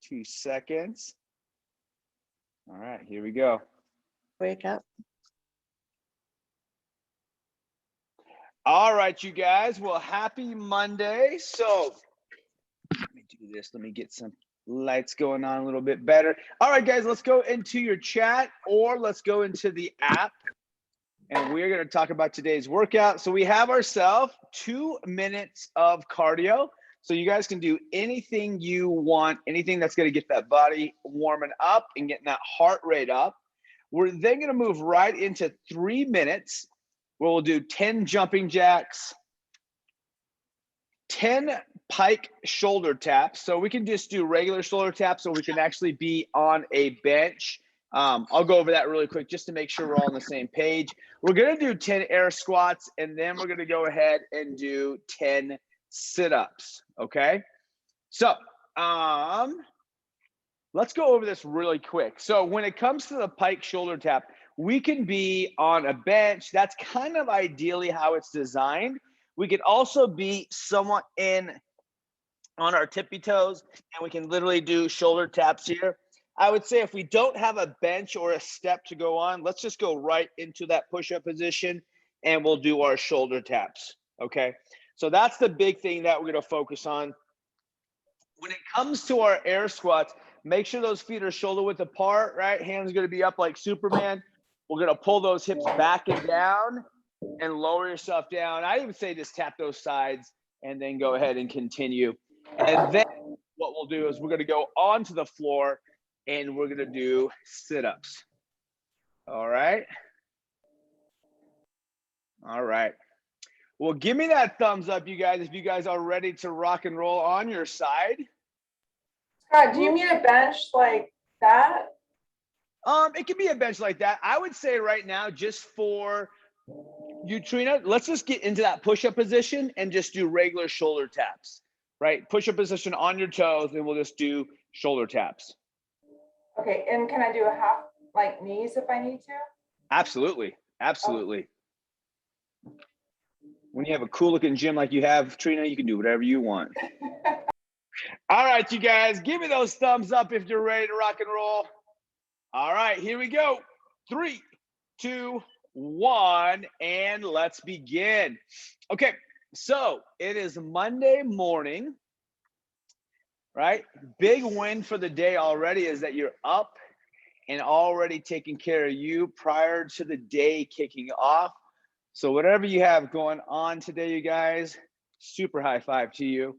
2 seconds. All right, here we go. Wake up. All right, you guys. Well, happy Monday. So let me do this. Let me get some lights going on a little bit better. All right, guys, let's go into your chat or let's go into the app. And we're going to talk about today's workout. So we have ourselves 2 minutes of cardio. So you guys can do anything you want, anything that's going to get that body warming up and getting that heart rate up. We're then going to move right into 3 minutes where we'll do 10 jumping jacks, 10 Pike shoulder taps. So we can just do regular shoulder taps, or we can actually be on a bench. I'll go over that really quick just to make sure we're all on the same page. We're going to do 10 air squats, and then we're going to go ahead and do 10 sit-ups, okay? So let's go over this really quick. So when it comes to the Pike shoulder tap, we can be on a bench. That's kind of ideally how it's designed. We could also be somewhat on our tippy toes, and we can literally do shoulder taps here. I would say if we don't have a bench or a step to go on, let's just go right into that push-up position and we'll do our shoulder taps, okay? So that's the big thing that we're gonna focus on. When it comes to our air squats, make sure those feet are shoulder width apart, right? Hands are gonna be up like Superman. We're gonna pull those hips back and down and lower yourself down. I even say just tap those sides and then go ahead and continue. And then what we'll do is we're gonna go onto the floor and we're gonna do sit-ups. All right. All right. Well, give me that thumbs up, you guys, if you guys are ready to rock and roll on your side. Scott, do you mean a bench like that? It could be a bench like that. I would say right now, just for you, Trina, let's just get into that push-up position and just do regular shoulder taps, right? Push-up position on your toes, and we'll just do shoulder taps. Okay, and can I do a half, like knees if I need to? Absolutely, absolutely. Oh. When you have a cool looking gym like you have, Trina, you can do whatever you want. All right, you guys, give me those thumbs up if you're ready to rock and roll. All right, here we go. 3, 2, 1, and let's begin. Okay, so it is Monday morning, right? Big win for the day already is that you're up and already taking care of you prior to the day kicking off. So whatever you have going on today, you guys, super high five to you,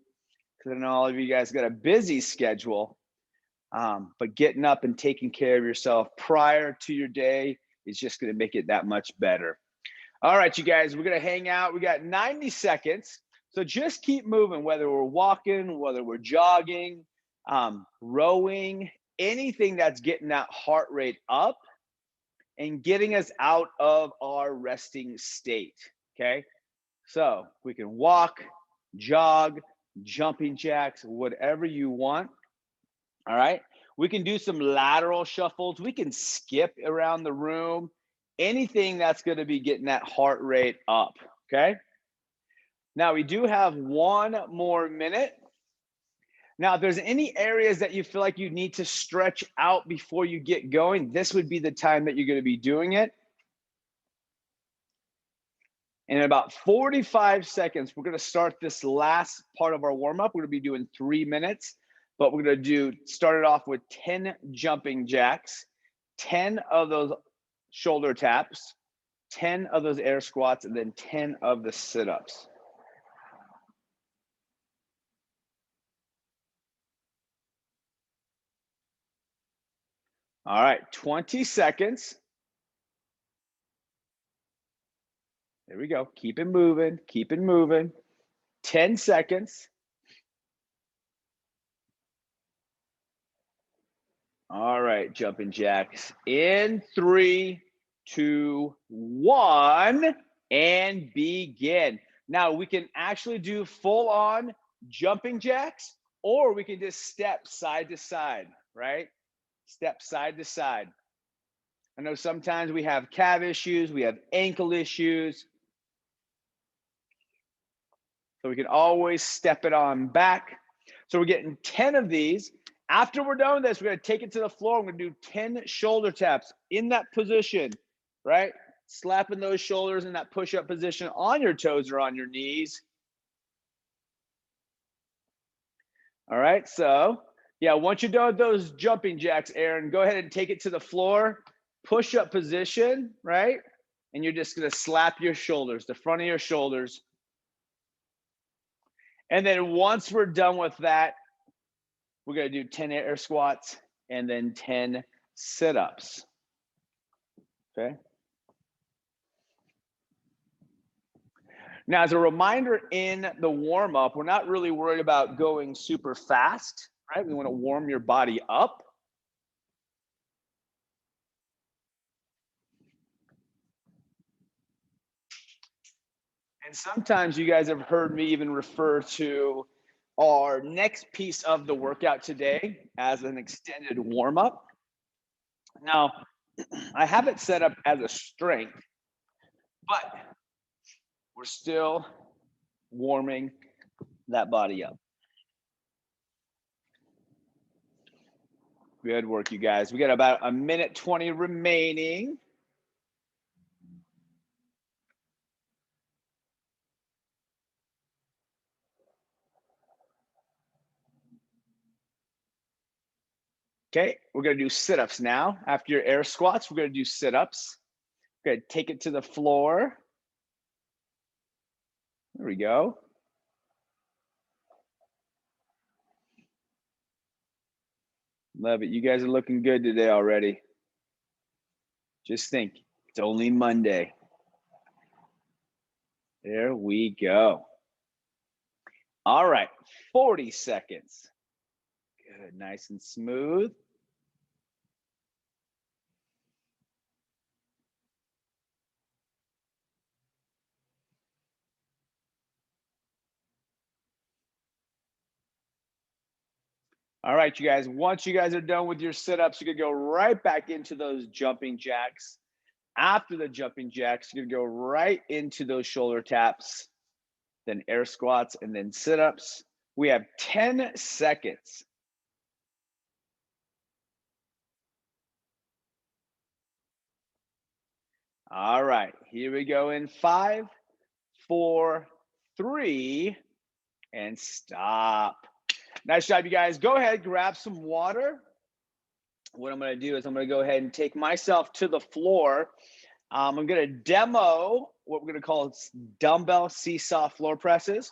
because I know all of you guys got a busy schedule, but getting up and taking care of yourself prior to your day is just going to make it that much better. All right, you guys, we're going to hang out. We got 90 seconds. So just keep moving, whether we're walking, whether we're jogging, rowing, anything that's getting that heart rate up and getting us out of our resting state, okay? So we can walk, jog, jumping jacks, whatever you want, all right? We can do some lateral shuffles. We can skip around the room, anything that's gonna be getting that heart rate up, okay? Now we do have 1 more minute. Now, if there's any areas that you feel like you need to stretch out before you get going, this would be the time that you're going to be doing it. In about 45 seconds, we're going to start this last part of our warm-up. We're going to be doing 3 minutes, but we're going to start it off with 10 jumping jacks, 10 of those shoulder taps, 10 of those air squats, and then 10 of the sit-ups. All right, 20 seconds. There we go. Keep it moving. Keep it moving. 10 seconds. All right, jumping jacks. In 3, 2, 1, and begin. Now we can actually do full-on jumping jacks, or we can just step side to side, right? Step side to side. I know sometimes we have calf issues, we have ankle issues. So we can always step it on back. So we're getting 10 of these. After we're done with this, we're going to take it to the floor. I'm going to do 10 shoulder taps in that position, right? Slapping those shoulders in that push-up position on your toes or on your knees. All right, so yeah, once you're done with those jumping jacks, Aaron, go ahead and take it to the floor, push-up position, right? And you're just going to slap your shoulders, the front of your shoulders. And then once we're done with that, we're going to do 10 air squats and then 10 sit-ups. Okay. Now, as a reminder in the warm-up, we're not really worried about going super fast, right? We want to warm your body up. And sometimes you guys have heard me even refer to our next piece of the workout today as an extended warm-up. Now, I have it set up as a strength, but we're still warming that body up. Good work, you guys. We got about a minute 20 remaining. Okay, we're gonna do sit-ups now. After your air squats, we're gonna do sit-ups. We're gonna take it to the floor. There we go. Love it. You guys are looking good today already. Just think, it's only Monday. There we go. All right, 40 seconds. Good, nice and smooth. All right, you guys, once you guys are done with your sit-ups, you're gonna go right back into those jumping jacks. After the jumping jacks, you're gonna go right into those shoulder taps, then air squats, and then sit-ups. We have 10 seconds. All right, here we go in 5, 4, 3, and stop. Nice job, you guys. Go ahead, grab some water. What I'm gonna do is I'm gonna go ahead and take myself to the floor. I'm gonna demo what we're gonna call dumbbell seesaw floor presses,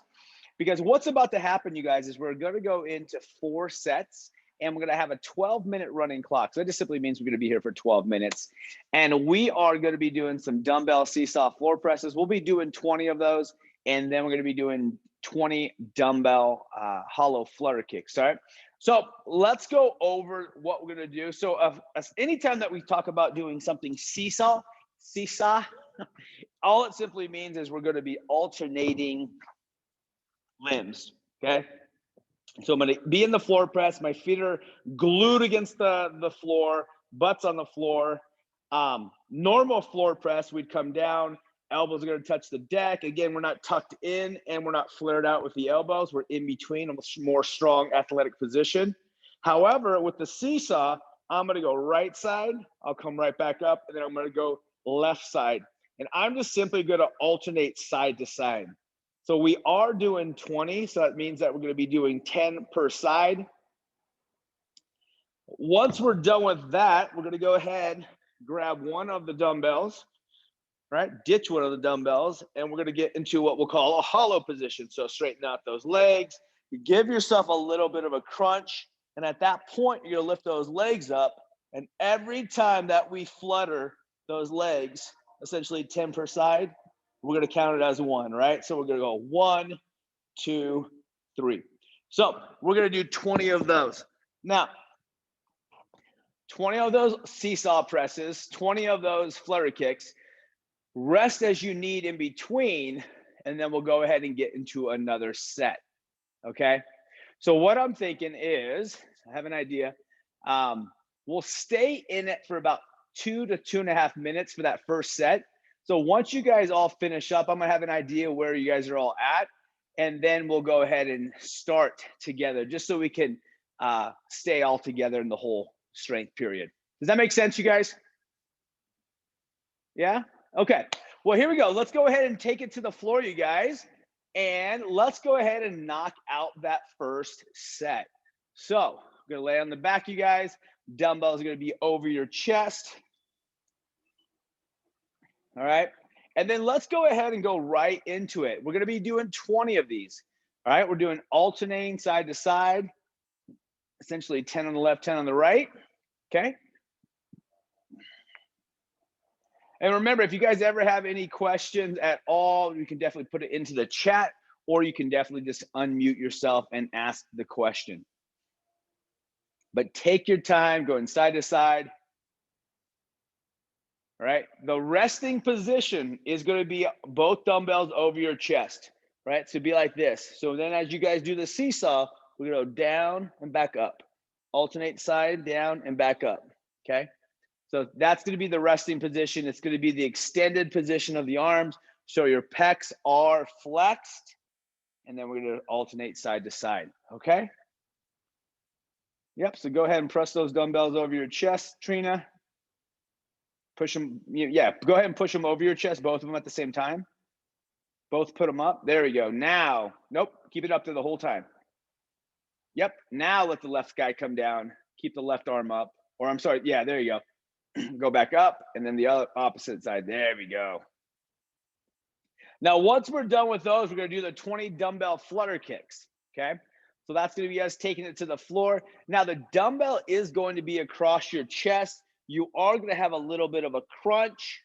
because what's about to happen, you guys, is we're gonna go into 4 sets and we're gonna have a 12-minute running clock. So that just simply means we're gonna be here for 12 minutes. And we are gonna be doing some dumbbell seesaw floor presses. We'll be doing 20 of those, and then we're gonna be doing 20 dumbbell hollow flutter kicks, all right? So let's go over what we're gonna do. So anytime that we talk about doing something seesaw, all it simply means is we're gonna be alternating limbs, okay? So I'm gonna be in the floor press. My feet are glued against the floor, butts on the floor. Normal floor press, we'd come down, elbows are gonna touch the deck. Again, we're not tucked in and we're not flared out with the elbows. We're in between, a more strong athletic position. However, with the seesaw, I'm gonna go right side, I'll come right back up, and then I'm gonna go left side. And I'm just simply gonna alternate side to side. So we are doing 20, so that means that we're gonna be doing 10 per side. Once we're done with that, we're gonna go ahead, grab one of the dumbbells, right? Ditch one of the dumbbells, and we're gonna get into what we'll call a hollow position. So straighten out those legs, you give yourself a little bit of a crunch, and at that point, you're gonna lift those legs up, and every time that we flutter those legs, essentially 10 per side, we're gonna count it as 1, right? So we're gonna go 1, 2, 3. So we're gonna do 20 of those. Now, 20 of those seesaw presses, 20 of those flutter kicks. Rest as you need in between, and then we'll go ahead and get into another set, okay? So what I'm thinking is, I have an idea. We'll stay in it for about 2 to 2.5 minutes for that first set. So once you guys all finish up, I'm gonna have an idea where you guys are all at, and then we'll go ahead and start together, just so we can stay all together in the whole strength period. Does that make sense, you guys? Yeah? Okay. Well, here we go. Let's go ahead and take it to the floor, you guys. And let's go ahead and knock out that first set. So I'm going to lay on the back, you guys. Dumbbells are going to be over your chest. All right. And then let's go ahead and go right into it. We're going to be doing 20 of these. All right. We're doing alternating side to side, essentially 10 on the left, 10 on the right. Okay. And remember, if you guys ever have any questions at all, you can definitely put it into the chat, or you can definitely just unmute yourself and ask the question. But take your time, going side to side. All right. The resting position is going to be both dumbbells over your chest, right? So be like this. So then as you guys do the seesaw, we're going to go down and back up, alternate side, down and back up. Okay. So that's going to be the resting position. It's going to be the extended position of the arms. So your pecs are flexed, and then we're going to alternate side to side. Okay. Yep. So go ahead and press those dumbbells over your chest, Trina. Push them. Yeah. Go ahead and push them over your chest, both of them at the same time. Both put them up. There we go. Now, nope. Keep it up there the whole time. Yep. Now let the left guy come down. Keep the left arm up. Or I'm sorry. Yeah, there you go. Go back up, and then the other opposite side. There we go. Now, once we're done with those, we're going to do the 20 dumbbell flutter kicks. Okay. So that's going to be us taking it to the floor. Now, the dumbbell is going to be across your chest. You are going to have a little bit of a crunch,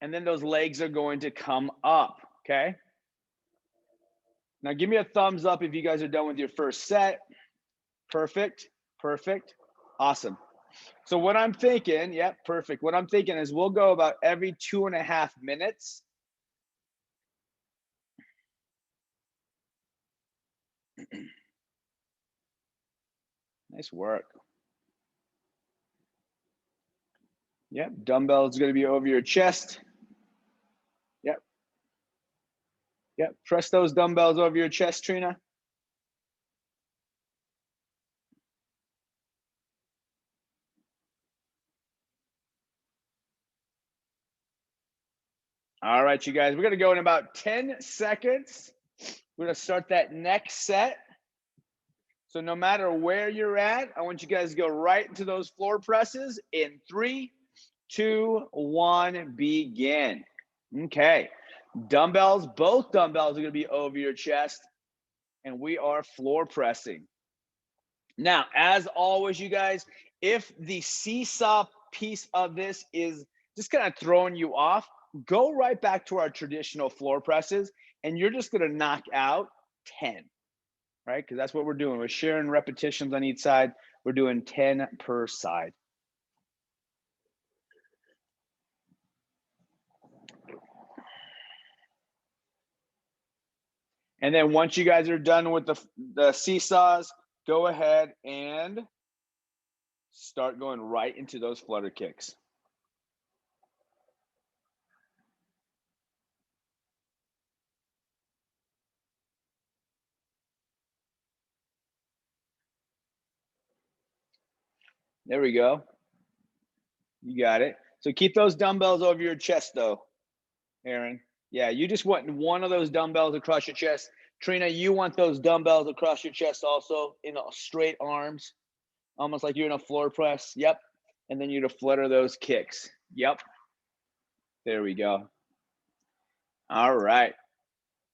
and then those legs are going to come up. Okay. Now, give me a thumbs up if you guys are done with your first set. Perfect. Perfect. Awesome. So what I'm thinking, yeah, perfect. What I'm thinking is we'll go about every 2.5 minutes. Nice work. Yep, dumbbell is going to be over your chest. Yep. Yep, press those dumbbells over your chest, Trina. All right, you guys, we're going to go in about 10 seconds. We're going to start that next set. So no matter where you're at, I want you guys to go right into those floor presses in 3, 2, 1, begin. Okay. Dumbbells, both dumbbells are going to be over your chest, and we are floor pressing. Now, as always, you guys, if the seesaw piece of this is just kind of throwing you off, go right back to our traditional floor presses, and you're just going to knock out 10, right? Because that's what we're doing. We're sharing repetitions on each side. We're doing 10 per side. And then once you guys are done with the seesaws, go ahead and start going right into those flutter kicks. There we go. You got it. So keep those dumbbells over your chest though, Aaron. Yeah, you just want one of those dumbbells across your chest. Trina, you want those dumbbells across your chest also in straight arms, almost like you're in a floor press. Yep. And then you're to flutter those kicks. Yep. There we go. All right.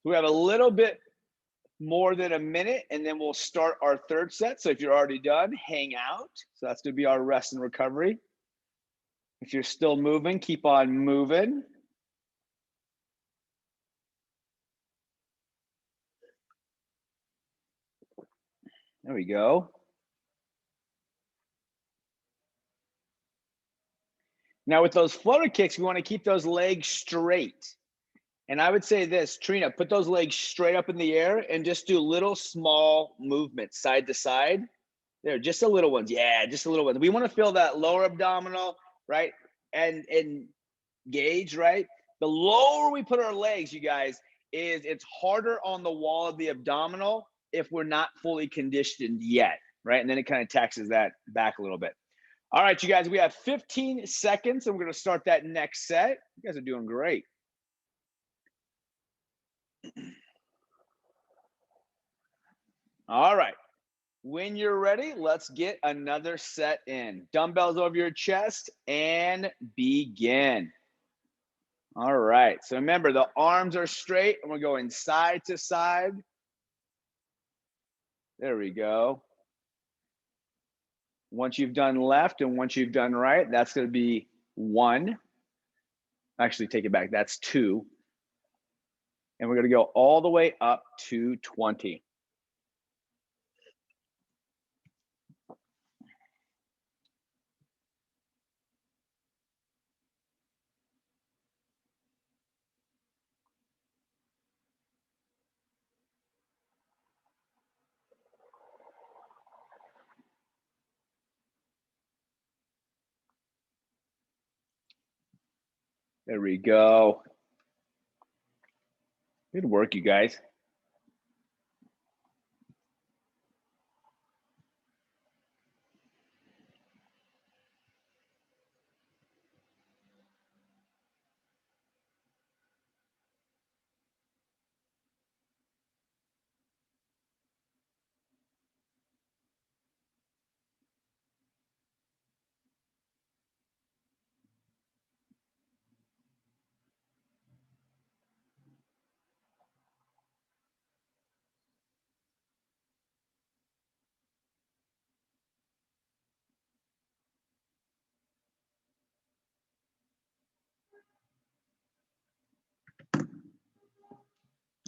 We have a little bit more than a minute, and then we'll start our third set. So if you're already done, hang out. So that's going to be our rest and recovery. If you're still moving, keep on moving. There we go. Now with those flutter kicks, we want to keep those legs straight. And I would say this, Trina, put those legs straight up in the air and just do little small movements side to side. There, just the little ones. Yeah, just the little ones. We want to feel that lower abdominal, right? And engage, right? The lower we put our legs, you guys, is it's harder on the wall of the abdominal if we're not fully conditioned yet, right? And then it kind of taxes that back a little bit. All right, you guys, we have 15 seconds and we're going to start that next set. You guys are doing great. All right. When you're ready, let's get another set in. Dumbbells over your chest and begin. All right. So remember, the arms are straight and we're going side to side. There we go. Once you've done left and once you've done right, that's going to be 1. Actually, take it back. That's 2. And we're going to go all the way up to 20. There we go. Good work, you guys.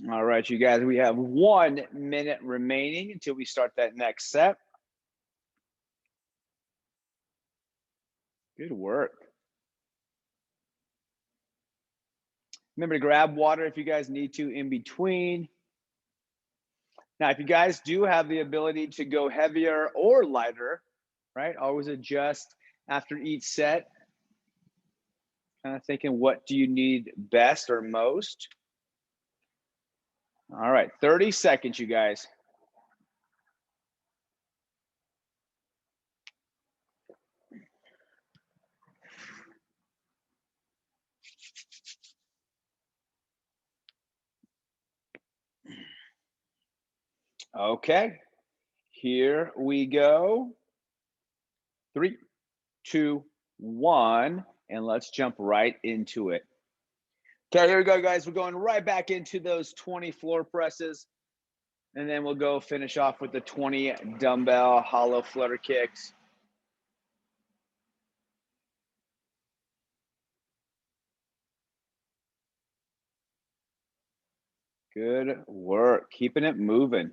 All right, you guys, we have 1 minute remaining until we start that next set. Good work. Remember to grab water if you guys need to in between. Now, if you guys do have the ability to go heavier or lighter, right, always adjust after each set. Kind of thinking, what do you need best or most? All right, 30 seconds, you guys. Okay, here we go. 3, 2, 1, and let's jump right into it. Okay, here we go, guys. We're going right back into those 20 floor presses, and then we'll go finish off with the 20 dumbbell hollow flutter kicks. Good work, keeping it moving.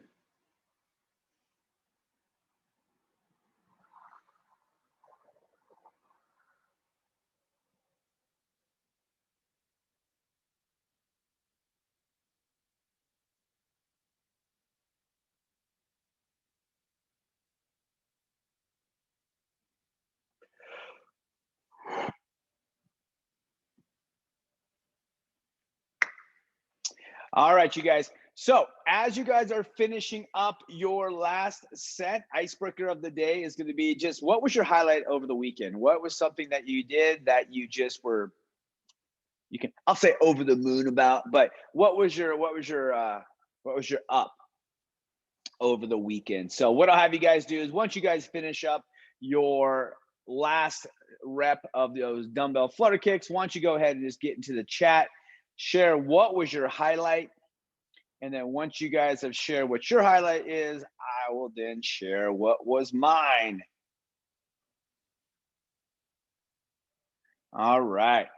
All right, you guys. So as you guys are finishing up your last set, icebreaker of the day is going to be just what was your highlight over the weekend? What was something that you did that you just were, I'll say over the moon about, but what was your up over the weekend? So what I'll have you guys do is once you guys finish up your last rep of those dumbbell flutter kicks, why don't you go ahead and just get into the chat, share what was your highlight. And then once you guys have shared what your highlight is, I will then share what was mine. All right.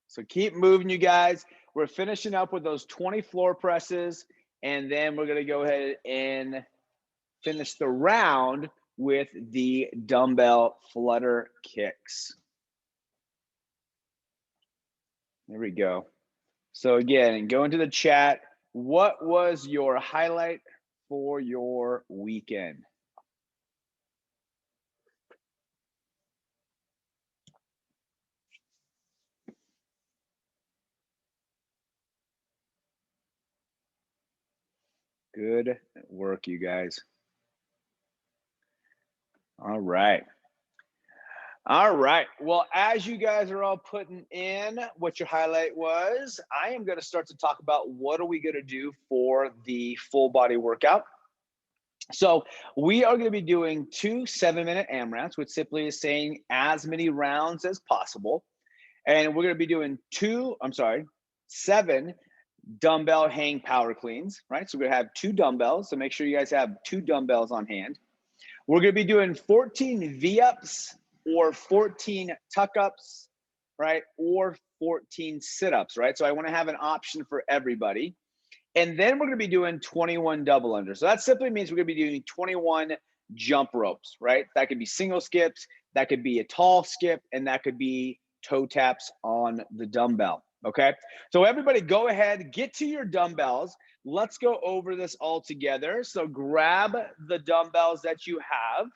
So keep moving, you guys. We're finishing up with those 20 floor presses, and then we're going to go ahead and finish the round with the dumbbell flutter kicks. There we go. So again, go into the chat. What was your highlight for your weekend? Good work, you guys. All right. All right. Well, as you guys are all putting in what your highlight was, I am going to start to talk about what are we going to do for the full body workout. So we are going to be doing 2 7-minute AMRAPs, which simply is saying as many rounds as possible. And we're going to be doing 7 dumbbell hang power cleans, right? So we're going to have 2 dumbbells. So make sure you guys have 2 dumbbells on hand. We're going to be doing 14 V-ups or 14 tuck-ups, right? Or 14 sit-ups, right? So I want to have an option for everybody. And then we're going to be doing 21 double unders. So that simply means we're going to be doing 21 jump ropes, right? That could be single skips, that could be a tall skip, and that could be toe taps on the dumbbell, okay? So everybody go ahead, get to your dumbbells. Let's go over this all together. So grab the dumbbells that you have,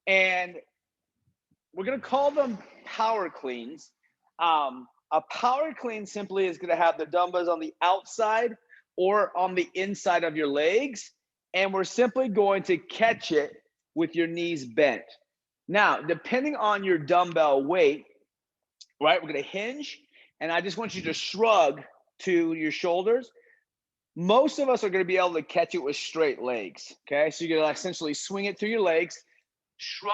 and we're going to call them power cleans. A power clean simply is going to have the dumbbells on the outside or on the inside of your legs, and we're simply going to catch it with your knees bent. Now, depending on your dumbbell weight, right, we're going to hinge, and I just want you to shrug to your shoulders. Most of us are going to be able to catch it with straight legs, okay? So you're going to essentially swing it through your legs, shrug,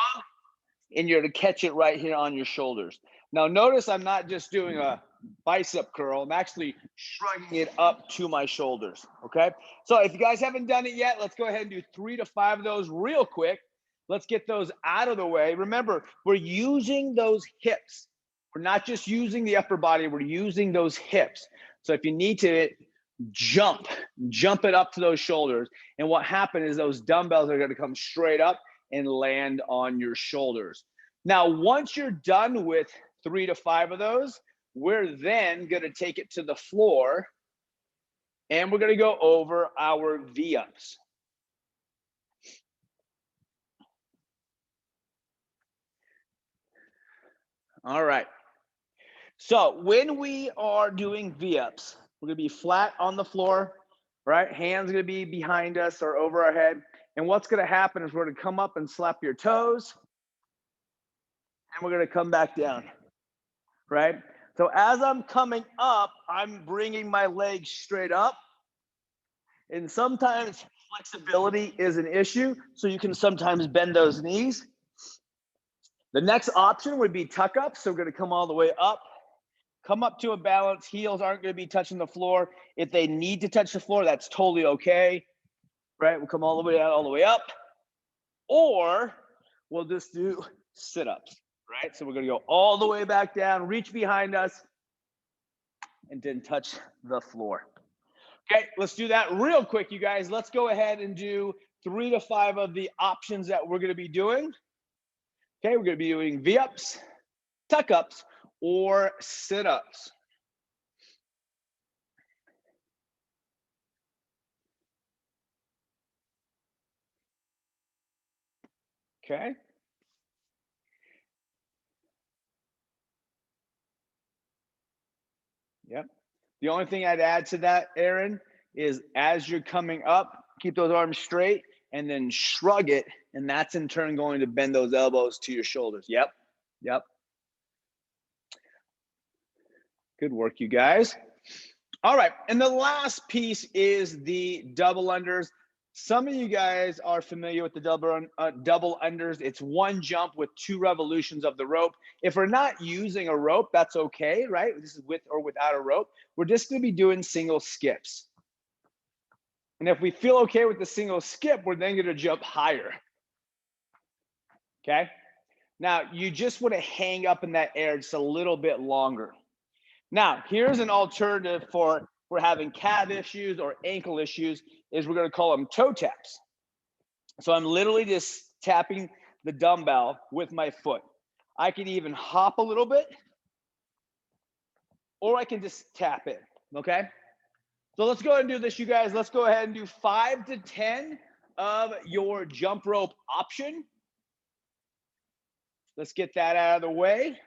and you're to catch it right here on your shoulders. Now notice I'm not just doing a bicep curl, I'm actually shrugging it up to my shoulders, okay? So if you guys haven't done it yet, let's go ahead and do 3 to 5 of those real quick. Let's get those out of the way. Remember, we're using those hips. We're not just using the upper body, we're using those hips. So if you need to jump it up to those shoulders. And what happened is those dumbbells are gonna come straight up and land on your shoulders. Now, once you're done with 3 to 5 of those, we're then going to take it to the floor and we're going to go over our V-ups. All right. So when we are doing V-ups, we're going to be flat on the floor, right? Hands going to be behind us or over our head. And what's going to happen is we're going to come up and slap your toes, and we're going to come back down, right? So as I'm coming up, I'm bringing my legs straight up. And sometimes flexibility is an issue, so you can sometimes bend those knees. The next option would be tuck up. So we're going to come all the way up, come up to a balance. Heels aren't going to be touching the floor. If they need to touch the floor, that's totally okay, right? We'll come all the way out, all the way up. Or we'll just do sit-ups, right? So we're going to go all the way back down, reach behind us, and then touch the floor. Okay, let's do that real quick, you guys. Let's go ahead and do 3 to 5 of the options that we're going to be doing. Okay, we're going to be doing V-ups, tuck-ups, or sit-ups. Okay. Yep. The only thing I'd add to that, Aaron, is as you're coming up, keep those arms straight and then shrug it. And that's in turn going to bend those elbows to your shoulders. Yep. Yep. Good work, you guys. All right. And the last piece is the double unders. Some of you guys are familiar with the double unders. It's one jump with 2 revolutions of the rope. If we're not using a rope, that's okay, right? This is with or without a rope. We're just going to be doing single skips. And if we feel okay with the single skip, we're then going to jump higher. Okay? Now, you just want to hang up in that air just a little bit longer. Now, here's an alternative for we're having calf issues or ankle issues, is we're going to call them toe taps. So I'm literally just tapping the dumbbell with my foot. I can even hop a little bit, or I can just tap it, okay? So let's go ahead and do this, you guys. Let's go ahead and do 5 to 10 of your jump rope option. Let's get that out of the way.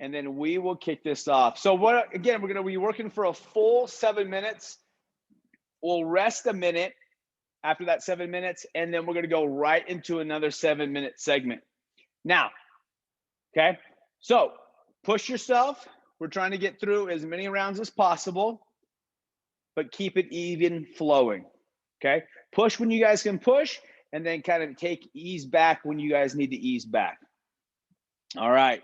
and then we will kick this off. So what, again, we're going to be working for a full 7 minutes. We'll rest a minute after that 7 minutes, and then we're going to go right into another 7-minute segment. Now, okay, so push yourself. We're trying to get through as many rounds as possible, but keep it even flowing, okay? Push when you guys can push, and then kind of ease back when you guys need to ease back. All right.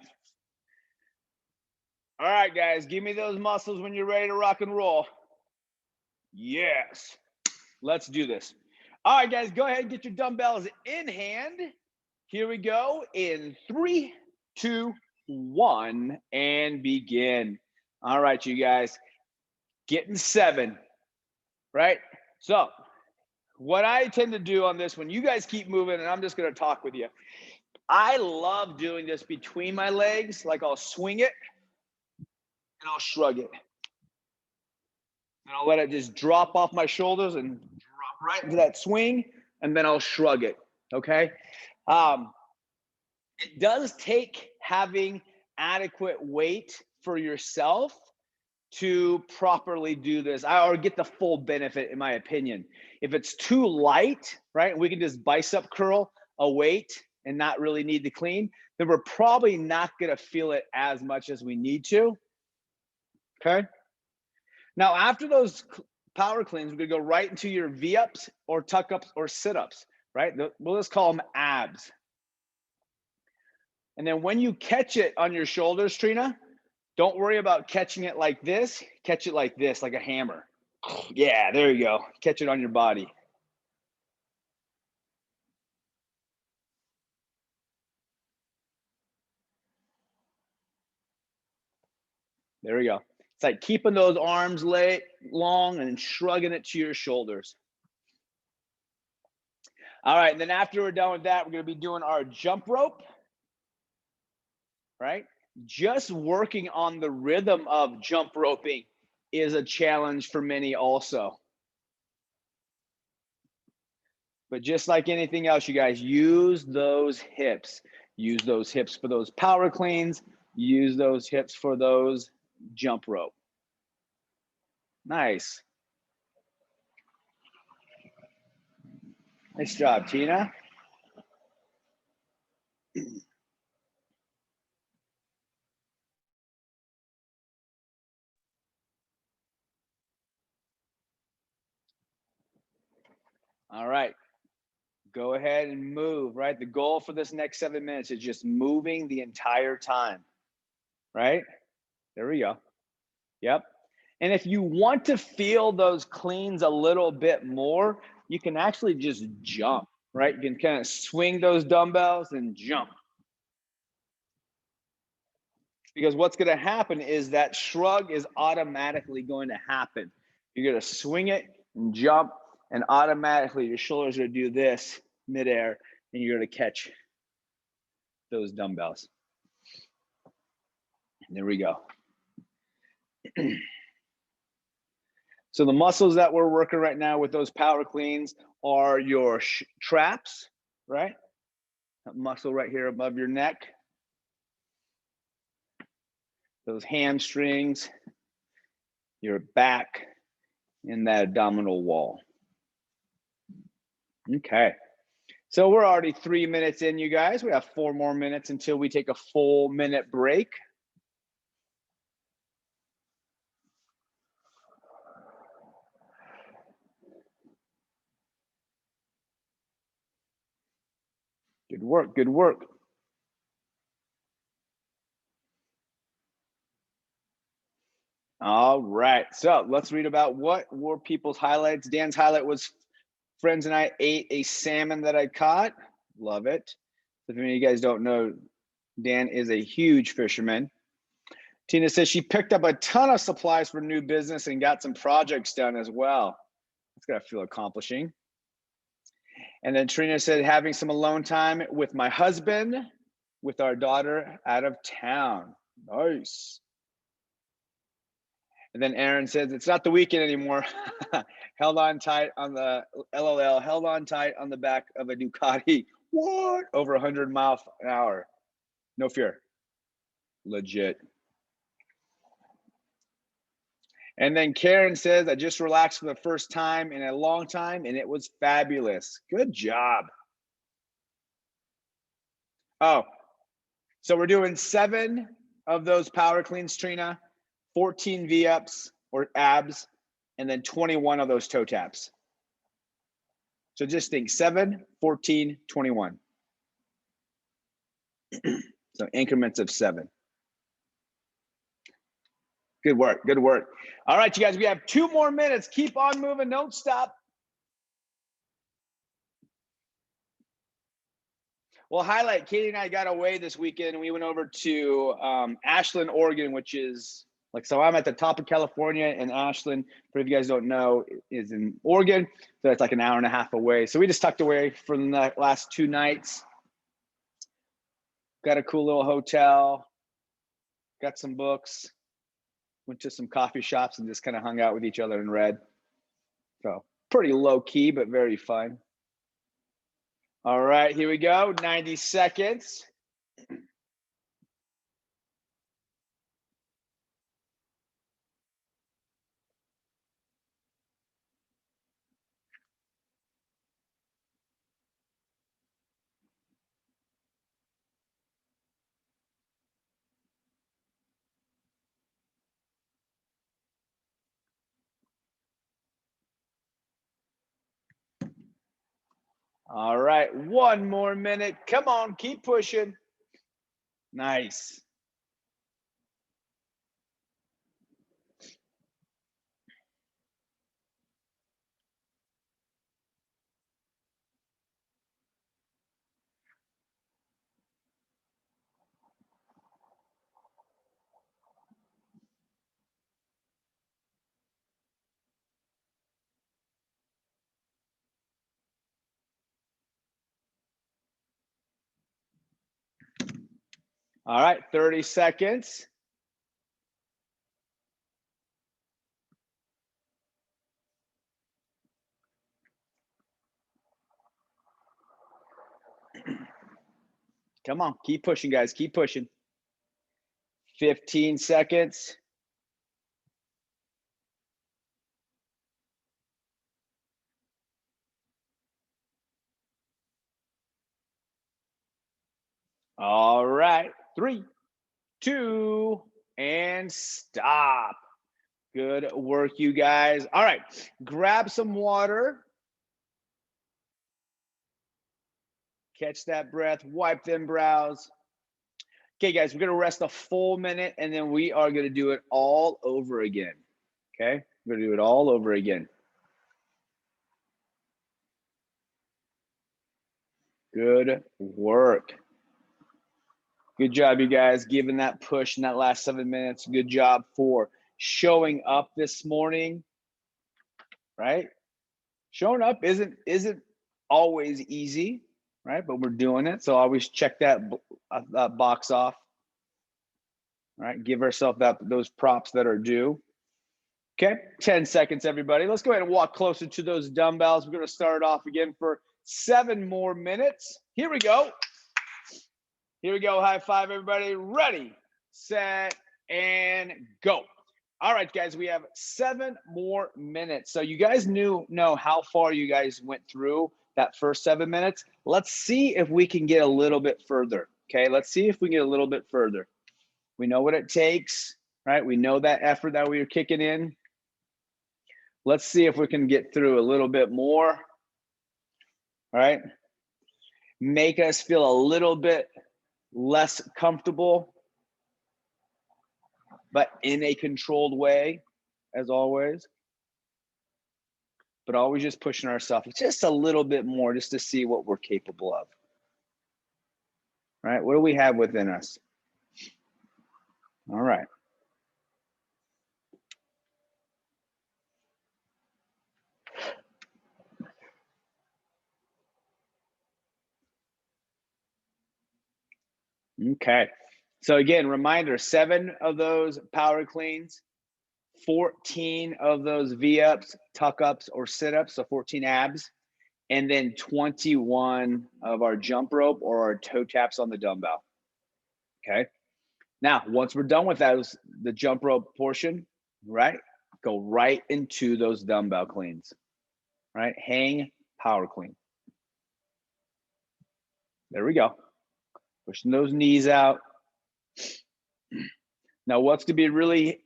All right, guys, give me those muscles when you're ready to rock and roll. Yes, let's do this. All right, guys, go ahead and get your dumbbells in hand. Here we go in 3, 2, 1, and begin. All right, you guys, getting 7, right? So what I tend to do on this one, you guys keep moving, and I'm just going to talk with you. I love doing this between my legs. Like I'll swing it and I'll shrug it. And I'll let it just drop off my shoulders and drop right into that swing, and then I'll shrug it, okay? It does take having adequate weight for yourself to properly do this, or get the full benefit, in my opinion. If it's too light, right, we can just bicep curl a weight and not really need to clean, then we're probably not gonna feel it as much as we need to, okay? Now, after those power cleans, we're gonna go right into your V-ups or tuck-ups or sit-ups, right? We'll just call them abs. And then when you catch it on your shoulders, Trina, don't worry about catching it like this. Catch it like this, like a hammer. Yeah, there you go. Catch it on your body. There we go. It's like keeping those arms long and shrugging it to your shoulders. All right, and then after we're done with that, we're gonna be doing our jump rope, right? Just working on the rhythm of jump roping is a challenge for many also. But just like anything else, you guys, use those hips. Use those hips for those power cleans. Use those hips for those jump rope. Nice. Nice job, Tina. All right. Go ahead and move, right? The goal for this next 7 minutes is just moving the entire time, right? There we go. Yep. And if you want to feel those cleans a little bit more, you can actually just jump, right? You can kind of swing those dumbbells and jump. Because what's going to happen is that shrug is automatically going to happen. You're going to swing it and jump, and automatically your shoulders are going to do this midair, and you're going to catch those dumbbells. And there we go. So the muscles that we're working right now with those power cleans are your traps, right? That muscle right here above your neck. Those hamstrings, your back, and that abdominal wall. Okay. So we're already 3 minutes in, you guys. We have 4 more minutes until we take a full minute break. Good work, good work. All right, so let's read about what were people's highlights. Dan's highlight was friends and I ate a salmon that I caught. Love it. If any of you guys don't know, Dan is a huge fisherman. Tina says she picked up a ton of supplies for new business and got some projects done as well. That's gotta feel accomplishing. And then Trina said having some alone time with my husband, with our daughter out of town. Nice. And then Aaron says it's not the weekend anymore. Held on tight on the LOL, held on tight on the back of a Ducati. What? Over 100 miles an hour. No fear. Legit. And then Karen says, I just relaxed for the first time in a long time, and it was fabulous. Good job. Oh, so we're doing 7 of those power cleans, Trina, 14 V-ups or abs, and then 21 of those toe taps. So just think 7, 14, 21. So increments of 7. Good work, good work. All right, you guys, we have 2 more minutes. Keep on moving, don't stop. Well, highlight, Katie and I got away this weekend and we went over to Ashland, Oregon, which is like, so I'm at the top of California, and Ashland, for if you guys don't know, is in Oregon. So it's like an hour and a half away. So we just tucked away for the last 2 nights. Got a cool little hotel, got some books, went to some coffee shops and just kind of hung out with each other and read. So pretty low key, but very fun. All right, here we go, 90 seconds. All right, 1 more minute. Come on, keep pushing. Nice. All right, 30 seconds. Come on, keep pushing, guys, keep pushing. 15 seconds. All right, 3, 2, and stop. Good work, you guys. All right, grab some water. Catch that breath, wipe them brows. Okay, guys, we're gonna rest a full minute and then we are gonna do it all over again. Okay, we're gonna do it all over again. Good work. Good job, you guys, giving that push in that last 7 minutes. Good job for showing up this morning, right? Showing up isn't always easy, right? But we're doing it. So always check that box off, right? Give ourselves those props that are due. Okay, 10 seconds, everybody. Let's go ahead and walk closer to those dumbbells. We're gonna start off again for 7 more minutes. Here we go. Here we go. High five, everybody. Ready, set, and go. All right, guys, we have 7 more minutes. So you guys know how far you guys went through that first 7 minutes. Let's see if we can get a little bit further. Okay, let's see if we can get a little bit further. We know what it takes, right? We know that effort that we were kicking in. Let's see if we can get through a little bit more. All right. Make us feel a little bit less comfortable, but in a controlled way, as always. But always just pushing ourselves just a little bit more just to see what we're capable of. All right. What do we have within us? All right. Okay. So again, reminder, 7 of those power cleans, 14 of those V-ups, tuck-ups, or sit-ups, so 14 abs, and then 21 of our jump rope or our toe taps on the dumbbell. Okay. Now, once we're done with that, the jump rope portion, right? Go right into those dumbbell cleans, right? Hang power clean. There we go. Pushing those knees out. Now, what's going to be really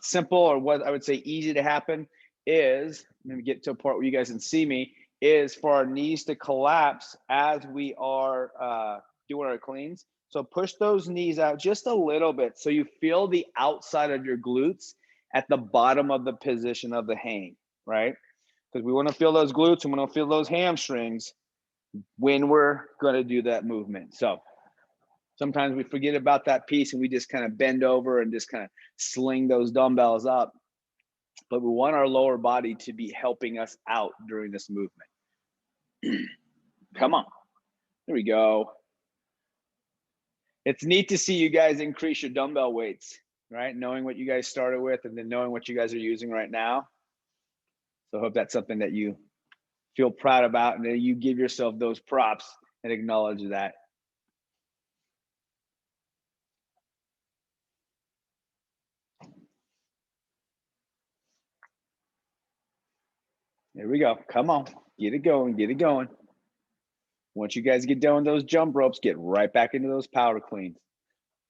simple, or what I would say easy to happen, is, let me get to a part where you guys can see me, is for our knees to collapse as we are doing our cleans. So push those knees out just a little bit so you feel the outside of your glutes at the bottom of the position of the hang, right? Because we want to feel those glutes and we want to feel those hamstrings when we're going to do that movement. So sometimes we forget about that piece and we just kind of bend over and just kind of sling those dumbbells up. But we want our lower body to be helping us out during this movement. Come on. There we go. It's neat to see you guys increase your dumbbell weights, right? Knowing what you guys started with and then knowing what you guys are using right now. So I hope that's something that you feel proud about and that you give yourself those props and acknowledge that. There we go. Come on. Get it going. Get it going. Once you guys get done with those jump ropes, get right back into those power cleans.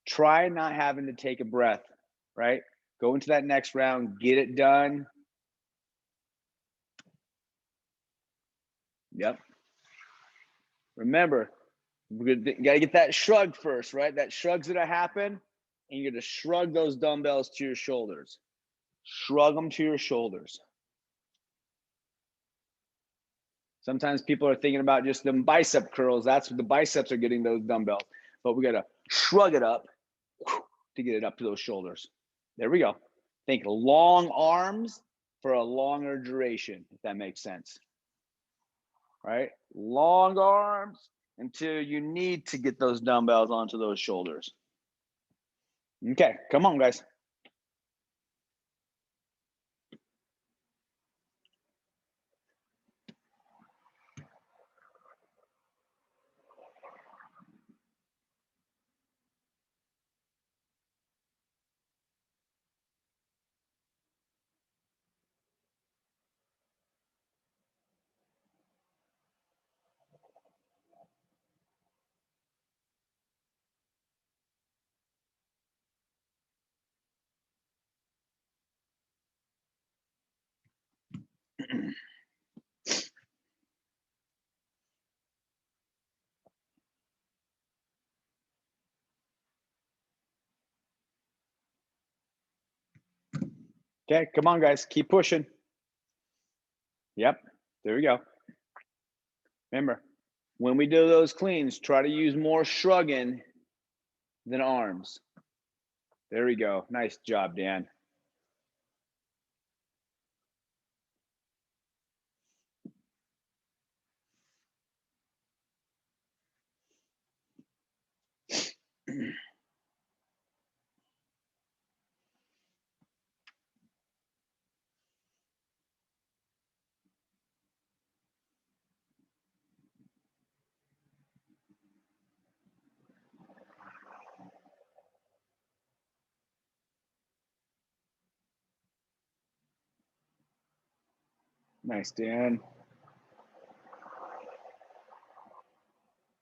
Try not having to take a breath, right? Go into that next round, get it done. Yep. Remember, you gotta get that shrug first, right? That shrug's gonna happen, and you're gonna shrug those dumbbells to your shoulders. Shrug them to your shoulders. Sometimes people are thinking about just them bicep curls. That's what the biceps are getting those dumbbells. But we gotta shrug it up to get it up to those shoulders. There we go. Think long arms for a longer duration, if that makes sense. Right? Long arms until you need to get those dumbbells onto those shoulders. Okay, come on, guys. Okay, come on, guys. Keep pushing. Yep, there we go. Remember, when we do those cleans, try to use more shrugging than arms. There we go. Nice job, Dan. Nice, Dan.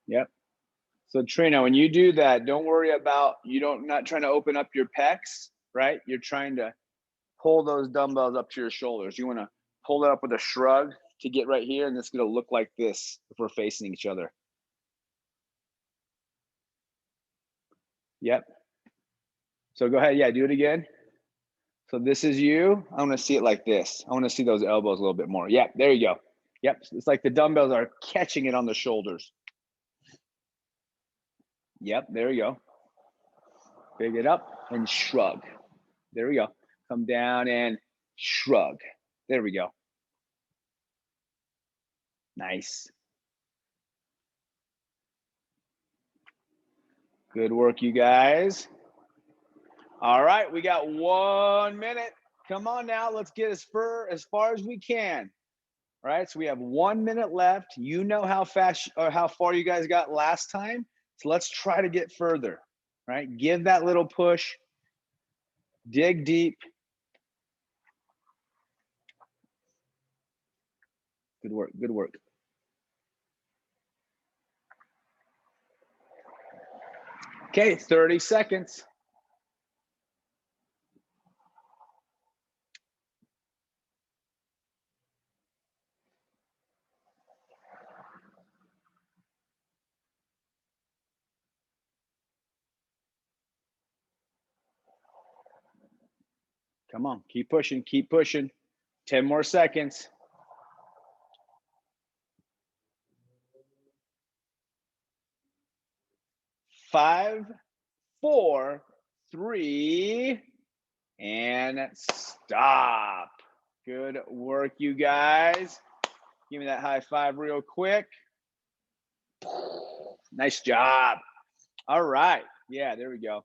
Yep. So Trina, when you do that, don't worry about, not trying to open up your pecs, right? You're trying to pull those dumbbells up to your shoulders. You want to pull it up with a shrug to get right here, and it's going to look like this if we're facing each other. Yep. So go ahead. Yeah, do it again. So this is you. I want to see it like this. I want to see those elbows a little bit more. Yep, there you go. Yep, it's like the dumbbells are catching it on the shoulders. Yep, there you go. Pick it up and shrug. There we go. Come down and shrug. There we go. Nice. Good work, you guys. All right, we got 1 minute. Come on now, let's get as far as we can. All right, so we have 1 minute left. You know how fast or how far you guys got last time. So let's try to get further. right? Give that little push. Dig deep. Good work, good work. Okay, 30 seconds. Come on, keep pushing, keep pushing. 10 more seconds. 5, 4, 3, and stop. Good work, you guys. Give me that high five real quick. Nice job. All right. Yeah, there we go.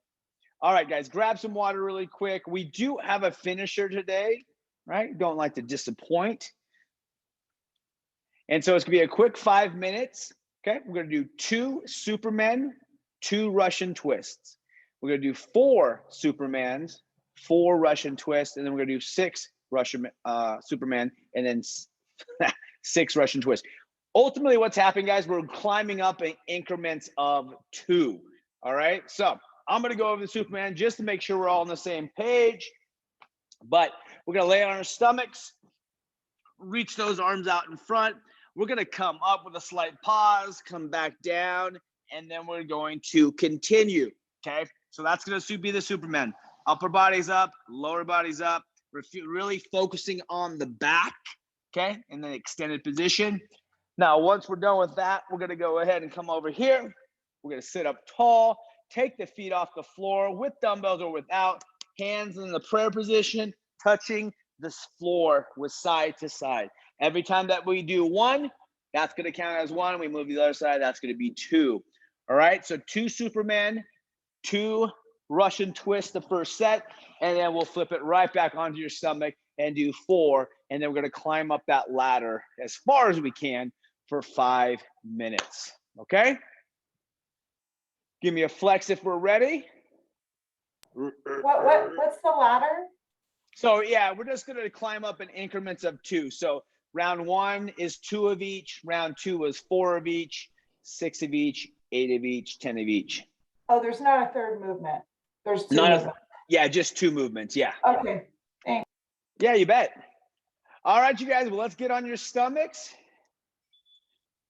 All right, guys, grab some water really quick. We do have a finisher today, right? Don't like to disappoint. And so it's gonna be a quick 5 minutes. Okay, we're gonna do 2 Supermen, 2 Russian twists. We're gonna do 4 Supermans, 4 Russian twists, and then we're gonna do 6 Russian Superman, and then 6 Russian twists. Ultimately, what's happening, guys, we're climbing up in increments of 2. All right, so I'm gonna go over the Superman just to make sure we're all on the same page. But we're gonna lay on our stomachs, reach those arms out in front. We're gonna come up with a slight pause, come back down, and then we're going to continue, okay? So that's gonna be the Superman. Upper body's up, lower body's up. We're really focusing on the back, okay? In the extended position. Now, once we're done with that, we're gonna go ahead and come over here. We're gonna sit up tall, take the feet off the floor with dumbbells or without, hands in the prayer position, touching this floor with side to side. Every time that we do 1, that's gonna count as 1. We move to the other side, that's gonna be 2. All right, so 2 Superman, 2 Russian twist the first set, and then we'll flip it right back onto your stomach and do 4, and then we're gonna climb up that ladder as far as we can for 5 minutes, okay? Give me a flex if we're ready. What's the ladder? So yeah, we're just gonna climb up in increments of 2. So round 1 is 2 of each, round 2 is 4 of each, 6 of each, 8 of each, 10 of each. Oh, there's not a third movement. There's 2 movements. Yeah, just 2 movements, yeah. Okay, thanks. Yeah, you bet. All right, you guys, well, let's get on your stomachs.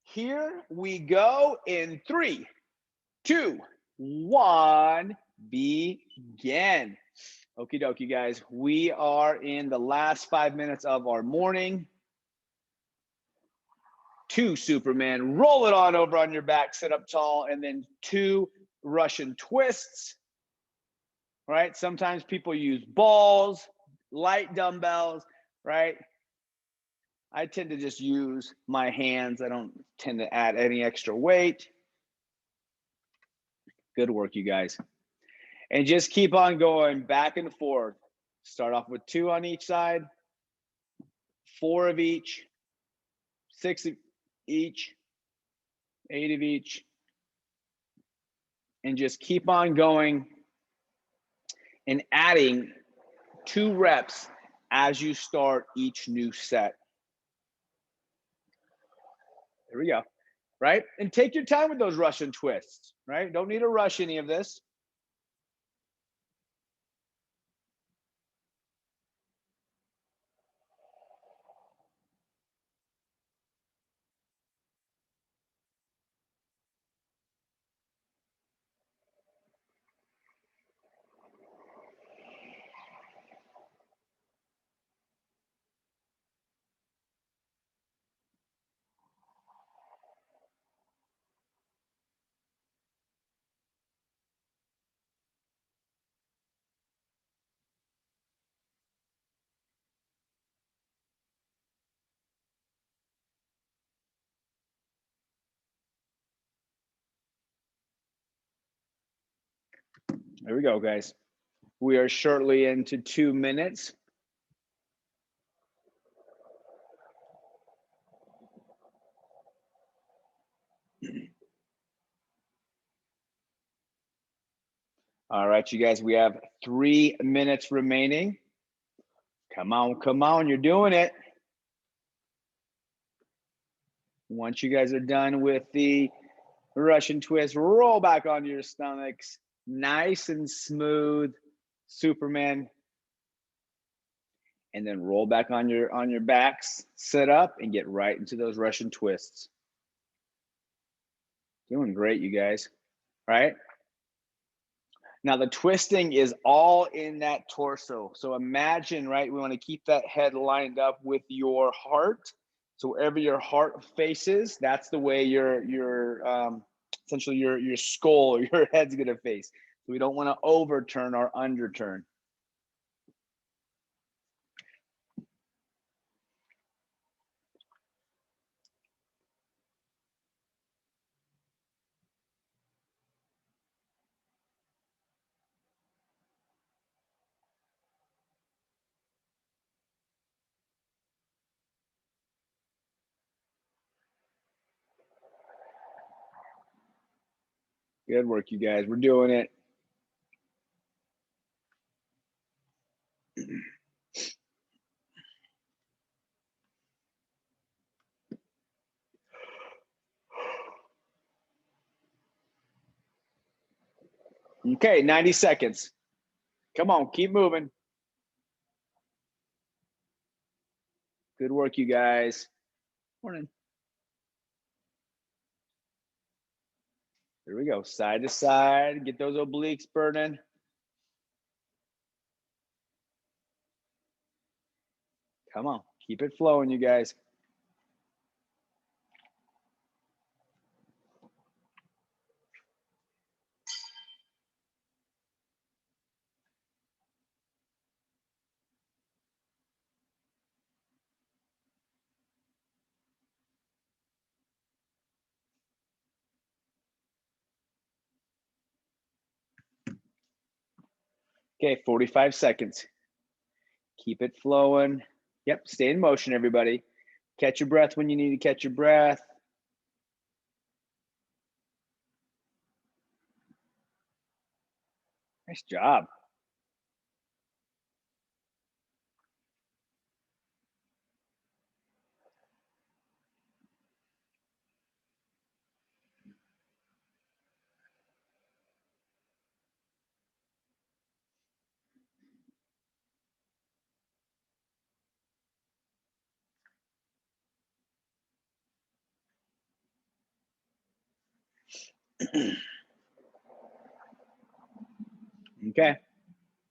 Here we go in 3, 2, 1, begin. Okie dokie, guys. We are in the last 5 minutes of our morning. 2 Superman, roll it on over on your back, sit up tall, and then 2 Russian twists. Right? Sometimes people use balls, light dumbbells, right? I tend to just use my hands. I don't tend to add any extra weight. Good work, you guys. And just keep on going back and forth. Start off with 2 on each side, 4 of each, 6 of each, 8 of each, and just keep on going and adding 2 reps as you start each new set. There we go, right? And take your time with those Russian twists, right? Don't need to rush any of this. There we go, guys. We are shortly into 2 minutes. All right, you guys, we have 3 minutes remaining. Come on, you're doing it. Once you guys are done with the Russian twist, roll back onto your stomachs, nice and smooth, Superman. And then roll back on your backs, sit up, and get right into those Russian twists. Doing great, you guys, right? Now the twisting is all in that torso. So imagine, right, we want to keep that head lined up with your heart. So wherever your heart faces, that's the way your essentially your skull or your head's gonna face. So we don't want to overturn or underturn. Good work, you guys. We're doing it. Okay, 90 seconds. Come on, keep moving. Good work, you guys. Morning. There we go. Side to side. Get those obliques burning. Come on. Keep it flowing, you guys. Okay, 45 seconds. Keep it flowing. Yep, stay in motion, everybody. Catch your breath when you need to catch your breath. Nice job. Okay,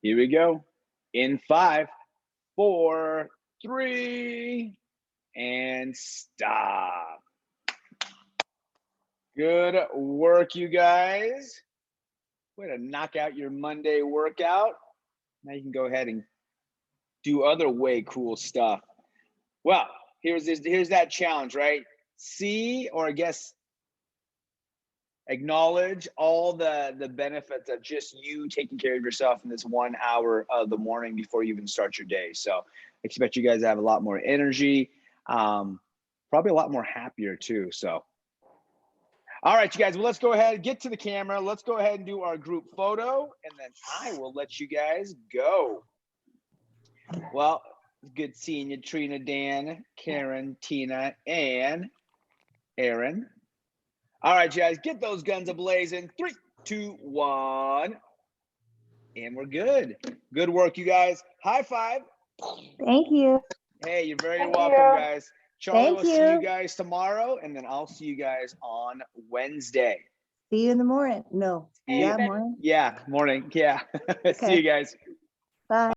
here we go. In 5, 4, 3, and stop. Good work, you guys. Way to knock out your Monday workout. Now you can go ahead and do other way cool stuff. Well, here's that challenge, right? See, or I guess acknowledge all the benefits of just you taking care of yourself in this 1 hour of the morning before you even start your day. So I expect you guys to have a lot more energy, probably a lot more happier too. So, all right, you guys, well, let's go ahead and get to the camera. Let's go ahead and do our group photo, and then I will let you guys go. Well, good seeing you, Trina, Dan, Karen, Tina, and Aaron. All right, you guys, get those guns ablazing. 3, 2, 1. And we're good. Good work, you guys. High five. Thank you. Hey, you're very Thank welcome, you. guys. Charlie Thank will see you you. guys tomorrow, and then I'll see you guys on Wednesday. See you in the morning. No. Hey, Yeah, Ben. morning. Yeah, morning. Yeah. See Okay. you guys. Bye.